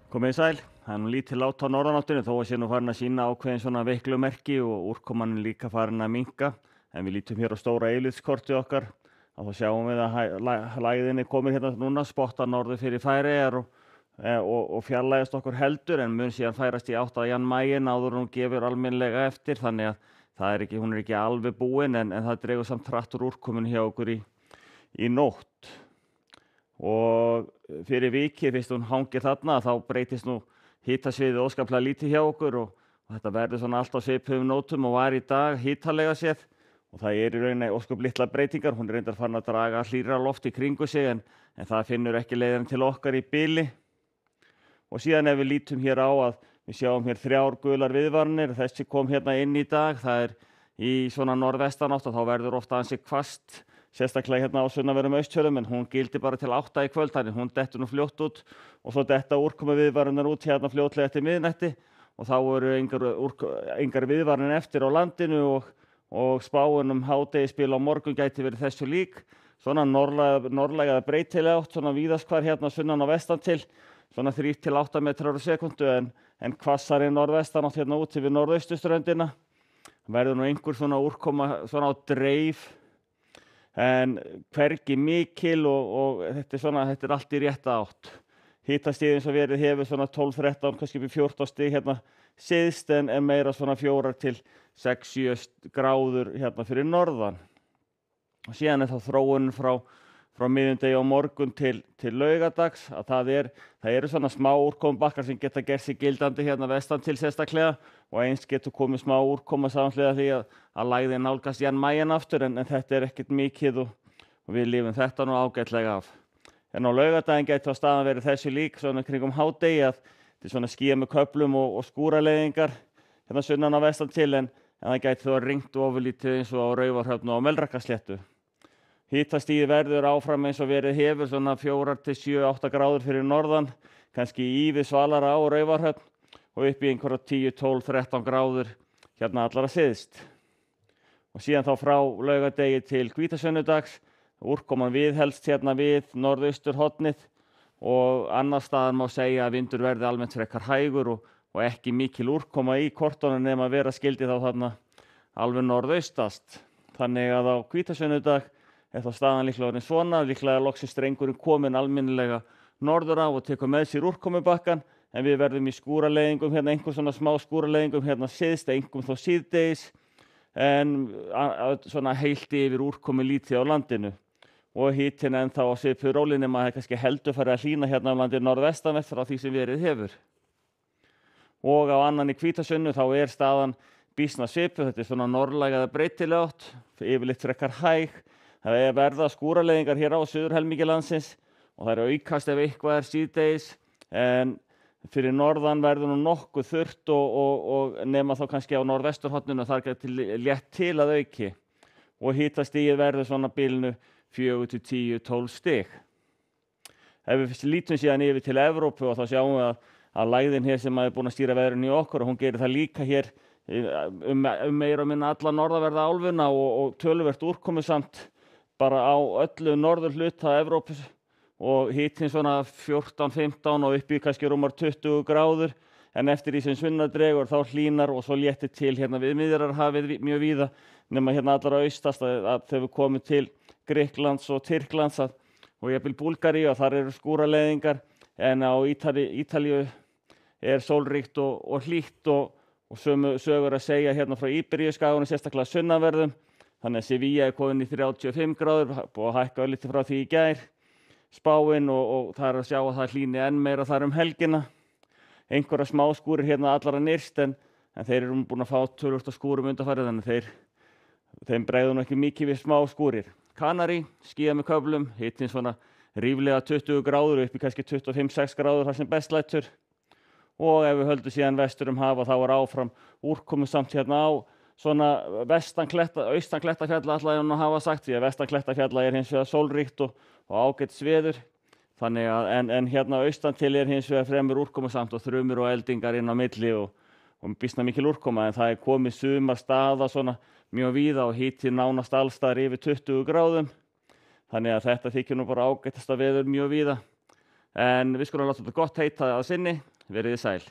Komið þið sæl. Það er nú lítið lát á norðanáttinni þó að sé nú farin að sýna ákveðin svona veiklumerki og úrkoman er líka farin að minnka. En við lítum hér á stóra eilífskortið okkar og þá sjáum við að lægðin er komin hérna núna, spottar norður fyrir Færeyjar og fjarlægast okkur heldur en mun síðan færast í átt að Jan Mayen áður en hún gefur almennilega eftir. Þannig að hún er ekki alveg búin en það dregur samt hratt úr úrkomun hjá okkur í nótt. Og fyrir vikið fyrst hún hangir þarna þá breytist nú hitasviðið óskaplega lítið hjá okkur og þetta verður svona allt á svipuðum nótum og var í dag hitalega séð og það er í rauninni ósköp litlar breytingar. Hún er reyndar farin að draga hlýrra loft í kringu sig en það finnur ekki leiðina til okkar í bili. Og síðan ef við lítum hér á að við sjáum hér 3 gular viðvaranir, þessi kom hérna inn í dag, það er í svona norðvestanátt og þá verður ofta ansi hvasst. Sérstaklega hérna á sunnanverðum Austfjörðum en hún gildir bara til 8 í kvöld þannig hún dettur nú fljótt út og svo detta úrkomuviðvaranir út hérna fljótlega eftir miðnætti og þá eru engar viðvaranir eftir á landinu og spáin hádegisbil á morgun gæti verið þessu lík. Svona norðlæga breytilega átt, svona víðast hvar hérna sunnan og vestan til, svona 3 til 8 metrar á sekúndu en hvassari norðvestanátt hérna út yfir norðausturströndina. Verður nú einhver svona úrkoma svona á dreif en hvergi mikil og þetta er allt í rétta átt. Hitastig eins og verið hefur svona 12-13, kannski upp í 14 stig hérna syðst en meira svona 4 til 6-7 gráður hérna fyrir norðan. Og síðan er þá þróunin frá miðvikudag á morgun til laugardags að það eru svona smá úrkomubakkar sem geta gert sig gildandi hérna vestan til sérstaklega og eins getur komið smá úrkoma samhliða því að lægðin nálgast Jan Mayen aftur en þetta er ekkert mikið og við lifum þetta nú ágætlega af. En á laugardaginn getur staðan verið þessu lík svona kringum hádegi að þetta er svona skýjað með köflum og skúraleiðingar hérna sunnan á vestan til en það gæti þó ringt ofurlítið eins og á Raufarhöfn og á Melrakkasléttu. Hitastigið verður áfram eins og verið hefur svona 4 til 7-8 gráður fyrir norðan, kannski ívið svalara á Raufarhöfn og upp í einhverja 10, 12, 13 gráður hérna allara syðst. Og síðan þá frá laugardegi til hvítasunnudags, úrkoman viðhelst hérna við norðausturhornið og annars staðar má segja að vindur verði almennt frekar hægur og ekki mikil úrkoma í kortunum nema vera skildi þá þarna alveg norðaustast. Þannig að á hvítasunnudag er þá staðan líklega orðin svona, líklega loksins strengurinn komin almennilega norður af og tekur með sér úrkomubakkan en við verðum í skúraleiðingum hérna, einhver svona smá skúraleiðingum hérna syðst, einhver þó síðdegis en svona heilt yfir úrkomu lítið á landinu og hitinn ennþá á svipuðu róli nema það er kannski heldur farið að hlýna hérna á landinu norðvestanvert frá því sem verið hefur. Og á annan í hvítasunnu þá er staðan býsna svipuð, þetta er svona norðlæga eða breytilega átt, yfirleitt frekar hæg. Það er verða skúraleiðingar hér á suðurhelmingi landsins og það er aukast ef eitthvað er síðdegis en fyrir norðan verður nú nokkuð þurrt og nema þá kannski á norðvesturhorninu þar gæti létt til að auki og hitastigið verður svona bilinu 4 til 10, 12 stig. Ef við lítum síðan yfir til Evrópu og þá sjáum við að lægðin hér sem er búin að stýra veðrinu í okkur og hún gerir það líka hér meira og minna alla norðaverða álfuna og töluvert úrkomusamt bara á öllu norður hluta Evrópu og hitinn svona 14, 15 og upp í kannski rúmar 20 gráður en eftir því sem sunnar dregur þá hlýnar og svo léttir til hérna við Miðjarðarhafið mjög víða nema hérna allra austast að þegar við komum til Grikklands og Tyrklands og jafnvel Búlgaríu og þar eru skúraleiðingar en á Ítalíu er sólríkt og hlýtt og sömu sögur að segja hérna frá Íberíuskaganum sérstaklega sunnanverðum. Þannig að Sevilla er komin í 35 gráður, búið að hækka örlítið frá því í gær, spáin og það er að sjá að það hlýni enn meira þar helgina. Einhverja smáskúrir hérna allara nyrst en þeir eru búin að fá töluvert af skúrum undanfarið þannig þeim bregður nú ekki mikið við smáskúrir. Kanarí, skýjað með köflum, hitinn svona ríflega 20 gráður upp í kannski 25-6 gráður þar sem best lætur. Og ef við höldum síðan vestur hafa þá er áfram úrkomusamt hérna á svona austan Klettafjalla ætla ég að hafa sagt því að vestan Klettafjalla er hins vegar sólríkt og ágætis veður þannig að en hérna austan til er hins vegar fremur úrkomusamt og þrumur og eldingar inn á milli og býsna mikil úrkoma en það er komið sumar staða svona mjög víða og hitinn nánast alls staðar yfir 20 gráðum þannig að þetta þykir nú bara ágætasta veður mjög víða en við skulum láta þetta gott heita að sinni Verið þið sæl.